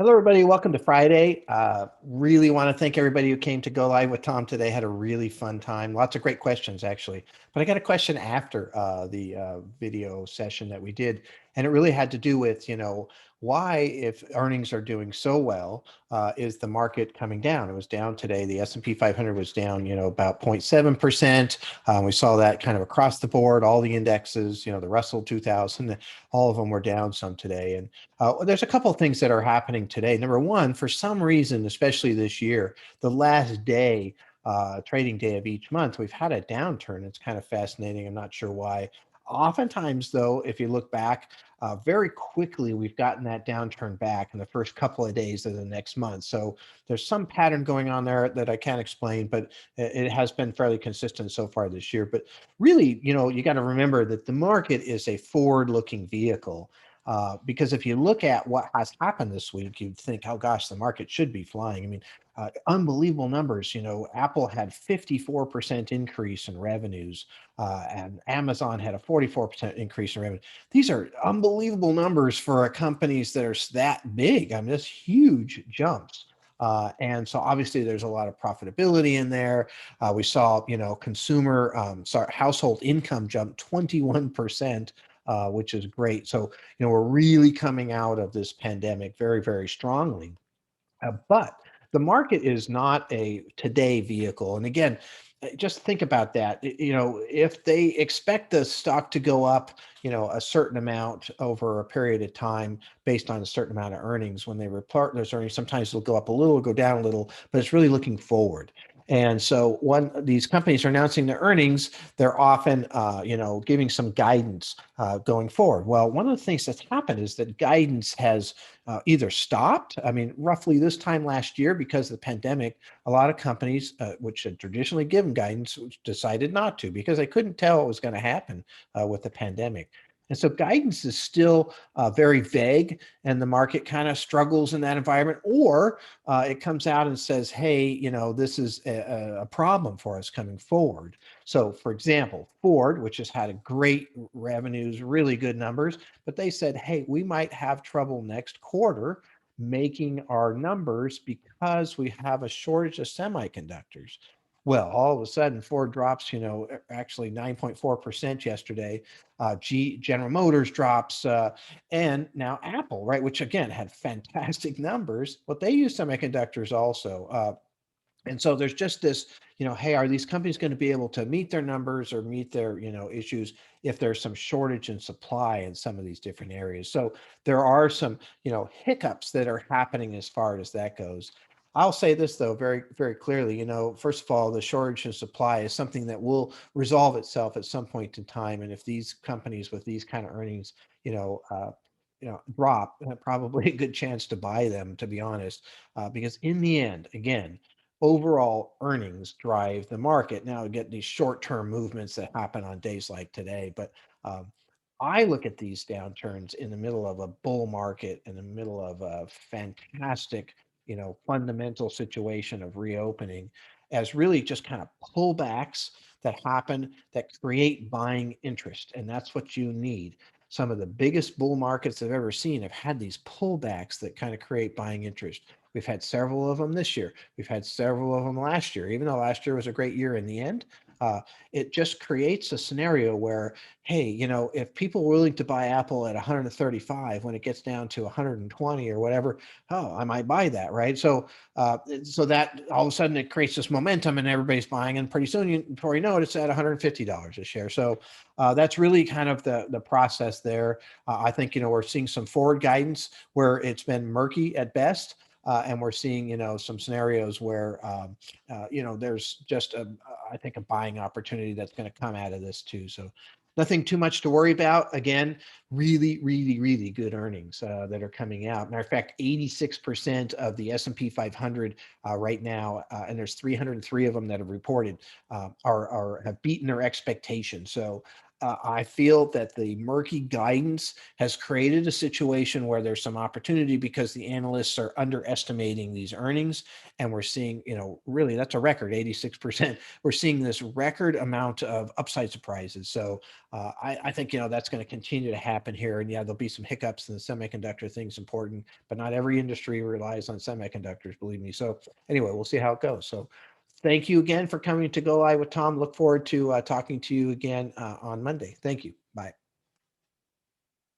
Hello, everybody. Welcome to Friday. Really want to thank everybody who came to go live with Tom today. Had a really fun time. Lots of great questions, actually. But I got a question after the video session that we did, and it really had to do with, why, if earnings are doing so well, is the market coming down? It was down today. The S&P 500 was down, about 0.7%. We saw that kind of across the board. All the indexes, the Russell 2000, all of them were down some today. And there's a couple of things that are happening today. Number one, for some reason, especially this year, the last day, trading day of each month, we've had a downturn. It's kind of fascinating. I'm not sure why. Oftentimes, though, if you look back, very quickly, we've gotten that downturn back in the first couple of days of the next month. So there's some pattern going on there that I can't explain, but it has been fairly consistent so far this year. But really, you got to remember that the market is a forward-looking vehicle. Because if you look at what has happened this week, you'd think, oh gosh, the market should be flying. I mean, unbelievable numbers. Apple had 54% increase in revenues, and Amazon had a 44% increase in revenue. These are unbelievable numbers for companies that are that big. I mean, that's huge jumps. And so obviously there's a lot of profitability in there. We saw, consumer, household income jump 21%. Which is great. So, we're really coming out of this pandemic very, very strongly. But the market is not a today vehicle. And again, just think about that. If they expect the stock to go up, a certain amount over a period of time based on a certain amount of earnings, when they report those earnings, sometimes it'll go up a little, go down a little, but it's really looking forward. And so when these companies are announcing their earnings, they're often, giving some guidance going forward. Well, one of the things that's happened is that guidance has either stopped. I mean, roughly this time last year, because of the pandemic, a lot of companies, which had traditionally given guidance, decided not to because they couldn't tell what was going to happen with the pandemic. And so guidance is still very vague, and the market kind of struggles in that environment. Or it comes out and says, hey, this is a problem for us coming forward. So, for example, Ford, which has had a great revenues, really good numbers, but they said, hey, we might have trouble next quarter making our numbers because we have a shortage of semiconductors. Well, all of a sudden, Ford drops, actually 9.4% yesterday. General Motors drops, and now Apple, right, which again had fantastic numbers, but they use semiconductors also. And so there's just this, hey, are these companies going to be able to meet their numbers or meet their, issues if there's some shortage in supply in some of these different areas? So there are some, hiccups that are happening as far as that goes. I'll say this though, very, very clearly, first of all, the shortage in supply is something that will resolve itself at some point in time. And if these companies with these kind of earnings, drop, probably a good chance to buy them, to be honest, because in the end, again, overall earnings drive the market. Now, we get these short-term movements that happen on days like today, but I look at these downturns in the middle of a bull market, in the middle of a fantastic, fundamental situation of reopening, as really just kind of pullbacks that happen that create buying interest, and that's what you need. Some of the biggest bull markets I've ever seen have had these pullbacks that kind of create buying interest. We've had several of them this year. We've had several of them last year. Even though last year was a great year in the end, it just creates a scenario where, hey, if people are willing to buy Apple at 135 when it gets down to 120 or whatever, oh, I might buy that, right? So that all of a sudden it creates this momentum and everybody's buying, and pretty soon, before you know it, it's at $150 a share. So that's really kind of the process there. I think we're seeing some forward guidance where it's been murky at best. And we're seeing, some scenarios where, there's just I think a buying opportunity that's going to come out of this too. So nothing too much to worry about. Again, really, really, really good earnings that are coming out. Matter of fact, 86% of the S&P 500 right now, and there's 303 of them that have reported, have beaten their expectations. So I feel that the murky guidance has created a situation where there's some opportunity because the analysts are underestimating these earnings. And we're seeing, really that's a record 86%. We're seeing this record amount of upside surprises. So I think, that's going to continue to happen here. And yeah, there'll be some hiccups in the semiconductor thing's important, but not every industry relies on semiconductors, believe me. So anyway, we'll see how it goes. So thank you again for coming to Go Live with Tom. Look forward to talking to you again on Monday. Thank you. Bye.